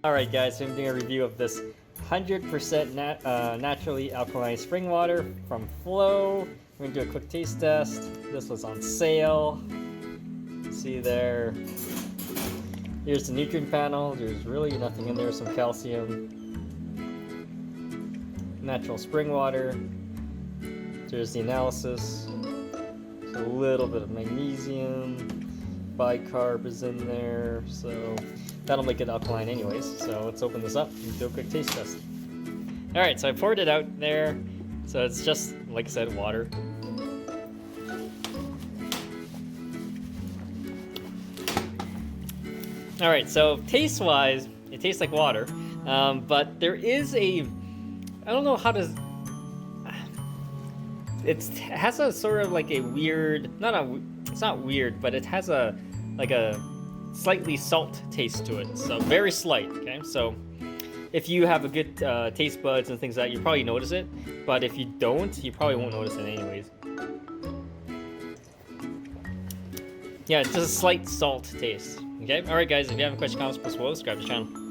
Alright guys, so I'm doing a review of this 100% naturally alkaline spring water from Flow. We're going to do a quick taste test. This was on sale. See there. Here's the nutrient panel. There's really nothing in there. Some calcium. Natural spring water. There's the analysis. There's a little bit of magnesium. Bicarb is in there. So that'll make it alkaline anyways. So let's open this up and do a quick taste test. Alright, so I poured it out there. So it's just, like I said, water. Alright, so taste-wise, it tastes like water. But there is a... I don't know how to... It has a sort of like a weird... It's not weird, but it has a slightly salt taste to it. So very slight, okay? So if you have a good taste buds and things like that, you probably notice it. But if you don't, you probably won't notice it anyways. Yeah, it's just a slight salt taste. Okay? Alright guys, if you have any questions, comments, please subscribe to the channel.